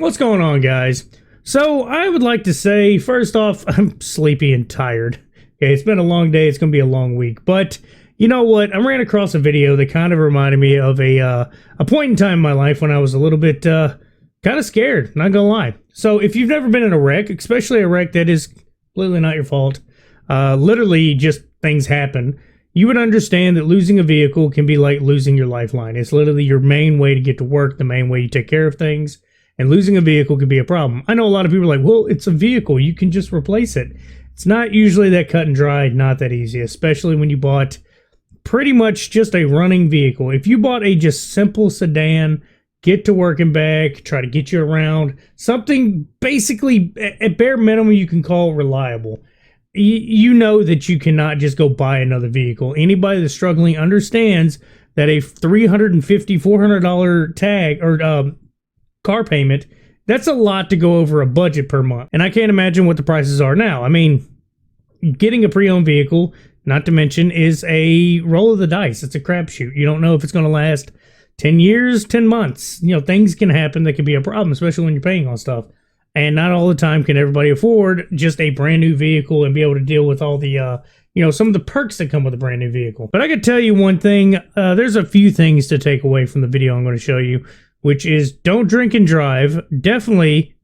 What's going on, guys? So, I would like to say, first off, I'm sleepy and tired. Okay, it's been a long day, it's going to be a long week, but you know what? I ran across a video that kind of reminded me of a point in time in my life when I was a little bit kind of scared, not gonna lie. So, if you've never been in a wreck, especially a wreck that is completely not your fault, literally just things happen, you would understand that losing a vehicle can be like losing your lifeline. It's literally your main way to get to work, the main way you take care of things. And losing a vehicle could be a problem. I know a lot of people are like, well, it's a vehicle. You can just replace it. It's not usually that cut and dry, not that easy, especially when you bought pretty much just a running vehicle. If you bought a just simple sedan, get to work and back, try to get you around, something basically at bare minimum you can call reliable, you know that you cannot just go buy another vehicle. Anybody that's struggling understands that a $350, $400 tag or car payment, that's a lot to go over a budget per month. And I can't imagine what the prices are now. I mean, getting a pre-owned vehicle, not to mention, is a roll of the dice. It's a crapshoot. You don't know if it's going to last 10 years, 10 months. You know, things can happen that can be a problem, especially when you're paying on stuff. And not all the time can everybody afford just a brand new vehicle and be able to deal with all the, some of the perks that come with a brand new vehicle. But I could tell you one thing, there's a few things to take away from the video I'm going to show you, which is don't drink and drive. Definitely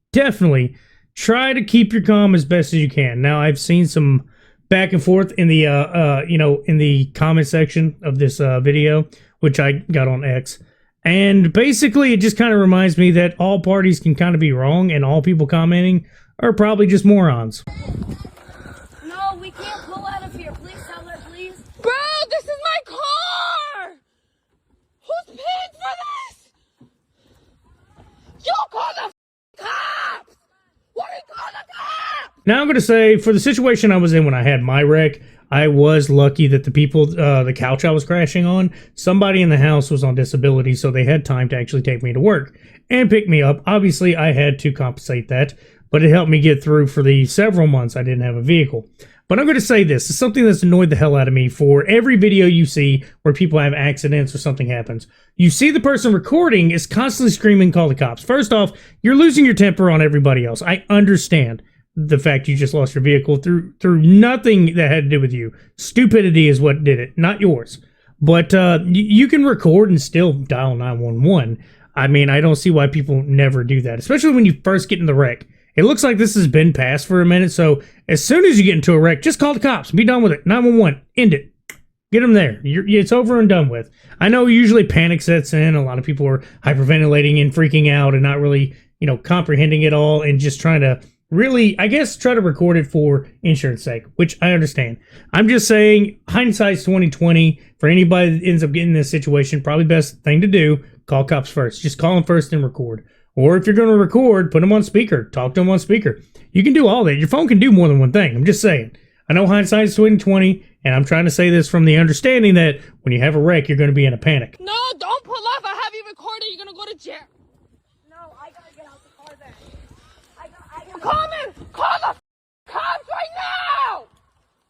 try to keep your calm as best as you can. Now, I've seen some back and forth in the, in the comment section of this video, which I got on X. And basically, it just kind of reminds me that all parties can kind of be wrong, and all people commenting are probably just morons. No, we can't pull out of here. Please tell her, please. Bro, this is my car! Who's paying for this? You call the cops! What are you calling the cops? Now I'm going to say, for the situation I was in when I had my wreck, I was lucky that the people, the couch I was crashing on, somebody in the house was on disability, so they had time to actually take me to work and pick me up. Obviously, I had to compensate that, but it helped me get through for the several months I didn't have a vehicle. But I'm going to say this. It's something that's annoyed the hell out of me for every video you see where people have accidents or something happens. You see the person recording is constantly screaming, call the cops. First off, you're losing your temper on everybody else. I understand the fact you just lost your vehicle through nothing that had to do with you. Stupidity is what did it, not yours. But you can record and still dial 911. I mean, I don't see why people never do that, especially when you first get in the wreck. It looks like this has been passed for a minute, so as soon as you get into a wreck, just call the cops. Be done with it. 911. End it. Get them there. It's over and done with. I know usually panic sets in. A lot of people are hyperventilating and freaking out and not really, comprehending it all and just trying to really, I guess, try to record it for insurance sake, which I understand. I'm just saying, hindsight's 2020. For anybody that ends up getting in this situation, probably best thing to do, call cops first. Just call them first and record. Or if you're going to record, put them on speaker. Talk to them on speaker. You can do all that. Your phone can do more than one thing. I'm just saying. I know hindsight's 2020, and I'm trying to say this from the understanding that when you have a wreck, you're going to be in a panic. No, don't pull off. I have you recorded. You're going to go to jail. No, I gotta get out the car then. Call the cops right now!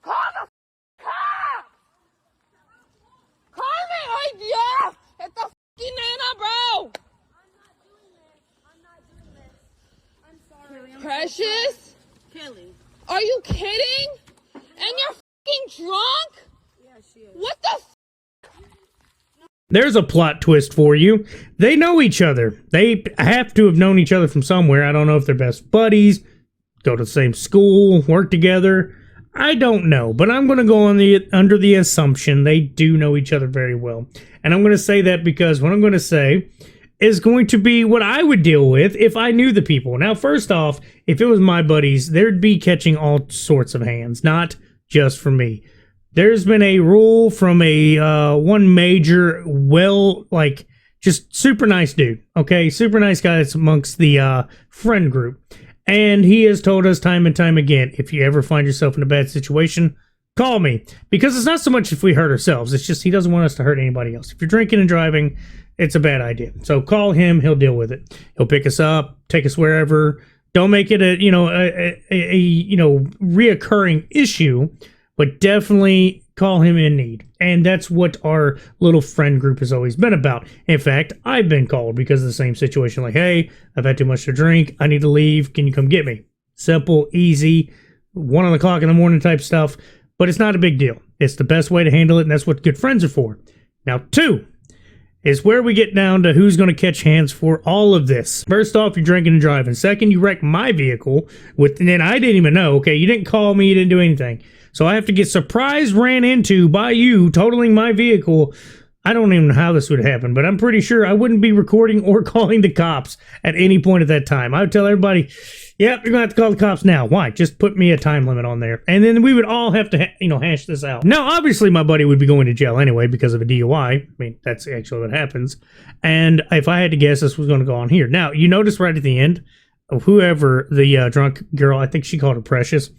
Call the cops! Call me right yeah! It's the fucking Nana, bro! I'm not doing this. I'm sorry. Precious? Kelly. Are you kidding? And you're fucking drunk? Yeah, she is. What the There's a plot twist for you. They know each other. They have to have known each other from somewhere. I don't know if they're best buddies, go to the same school, work together. I don't know, but I'm going to go on under the assumption they do know each other very well. And I'm going to say that because what I'm going to say is going to be what I would deal with if I knew the people. Now, first off, if it was my buddies, there'd be catching all sorts of hands, not just for me. There's been a rule from a one major, just super nice dude, okay? Super nice guy that's amongst the friend group. And he has told us time and time again, if you ever find yourself in a bad situation, call me. Because it's not so much if we hurt ourselves, it's just he doesn't want us to hurt anybody else. If you're drinking and driving, it's a bad idea. So call him, he'll deal with it. He'll pick us up, take us wherever. Don't make it a reoccurring issue. But definitely call him in need. And that's what our little friend group has always been about. In fact, I've been called because of the same situation. Like, hey, I've had too much to drink. I need to leave. Can you come get me? Simple, easy, 1 o'clock in the morning type stuff. But it's not a big deal. It's the best way to handle it, and that's what good friends are for. Now, 2 is where we get down to who's going to catch hands for all of this. First off, you're drinking and driving. Second, you wreck my vehicle, and then I didn't even know. Okay, you didn't call me, you didn't do anything. So I have to get surprise ran into by you totaling my vehicle. I don't even know how this would happen, but I'm pretty sure I wouldn't be recording or calling the cops at any point at that time. I would tell everybody, yep, you're going to have to call the cops now. Why? Just put me a time limit on there. And then we would all have to, hash this out. Now, obviously, my buddy would be going to jail anyway because of a DUI. I mean, that's actually what happens. And if I had to guess, this was going to go on here. Now, you notice right at the end, of whoever the drunk girl, I think she called her Precious,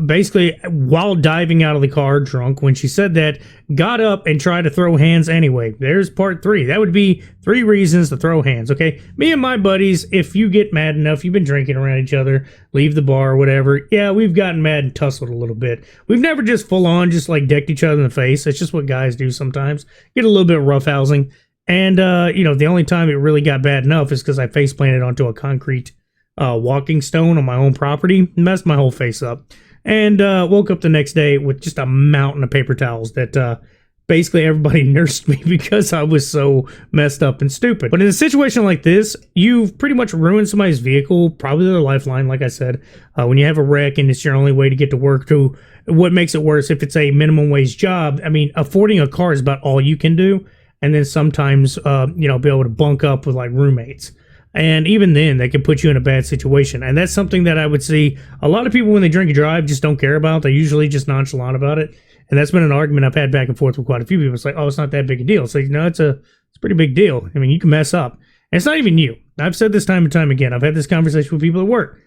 basically, while diving out of the car drunk, when she said that, got up and tried to throw hands anyway. There's part 3. That would be 3 reasons to throw hands, okay? Me and my buddies, if you get mad enough, you've been drinking around each other, leave the bar or whatever, yeah, we've gotten mad and tussled a little bit. We've never just full on just like decked each other in the face. That's just what guys do sometimes. Get a little bit of roughhousing. And, the only time it really got bad enough is because I face planted onto a concrete walking stone on my own property, messed my whole face up, and woke up the next day with just a mountain of paper towels that basically everybody nursed me because I was so messed up and stupid. But in a situation like this, you've pretty much ruined somebody's vehicle, probably their lifeline, like I said. When you have a wreck and it's your only way to get to work, to what makes it worse if it's a minimum wage job, I mean, affording a car is about all you can do, and then sometimes, be able to bunk up with like roommates. And even then, they can put you in a bad situation. And that's something that I would see a lot of people when they drink and drive just don't care about. They're usually just nonchalant about it. And that's been an argument I've had back and forth with quite a few people. It's like, oh, it's not that big a deal. It's like, no, it's a pretty big deal. I mean, you can mess up. And it's not even you. I've said this time and time again. I've had this conversation with people at work.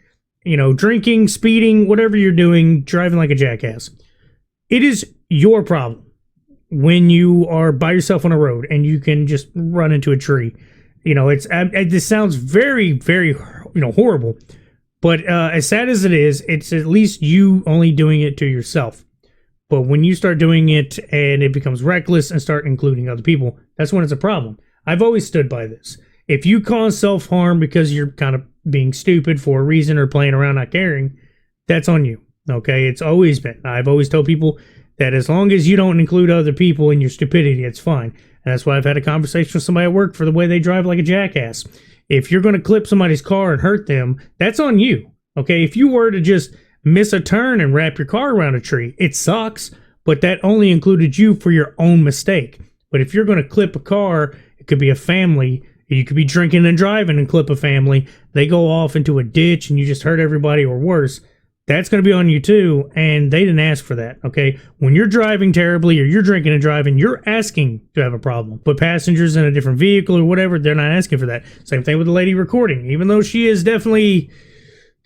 Drinking, speeding, whatever you're doing, driving like a jackass. It is your problem when you are by yourself on a road and you can just run into a tree. This sounds very, very, horrible, but as sad as it is, it's at least you only doing it to yourself. But when you start doing it and it becomes reckless and start including other people, that's when it's a problem. I've always stood by this. If you cause self-harm because you're kind of being stupid for a reason or playing around not caring, that's on you. Okay, it's always been. I've always told people that as long as you don't include other people in your stupidity, it's fine. And that's why I've had a conversation with somebody at work for the way they drive like a jackass. If you're going to clip somebody's car and hurt them, that's on you. Okay, if you were to just miss a turn and wrap your car around a tree, it sucks, but that only included you for your own mistake. But if you're going to clip a car, it could be a family. You could be drinking and driving and clip a family. They go off into a ditch and you just hurt everybody or worse. That's going to be on you too, and they didn't ask for that, okay? When you're driving terribly or you're drinking and driving, you're asking to have a problem. But passengers in a different vehicle or whatever, they're not asking for that. Same thing with the lady recording. Even though she is definitely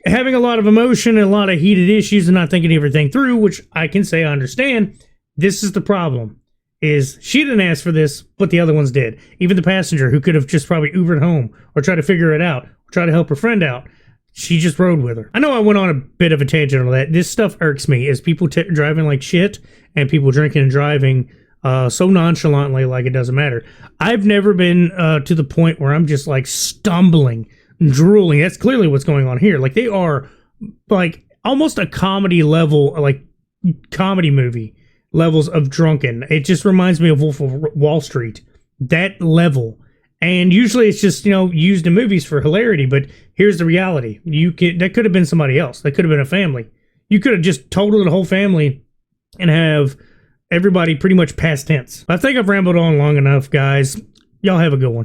having a lot of emotion and a lot of heated issues and not thinking everything through, which I can say I understand, this is the problem. Is she didn't ask for this, but the other ones did. Even the passenger who could have just probably Ubered home or tried to figure it out or try to help her friend out. She just rode with her. I know I went on a bit of a tangent on that. This stuff irks me, is people driving like shit and people drinking and driving so nonchalantly like it doesn't matter. I've never been to the point where I'm just like stumbling, drooling. That's clearly what's going on here. Like they are like almost a comedy level, like comedy movie levels of drunken. It just reminds me of Wolf of Wall Street. That level. And usually it's just, used in movies for hilarity, but here's the reality. That could have been somebody else. That could have been a family. You could have just totaled the whole family and have everybody pretty much past tense. I think I've rambled on long enough, guys. Y'all have a good one.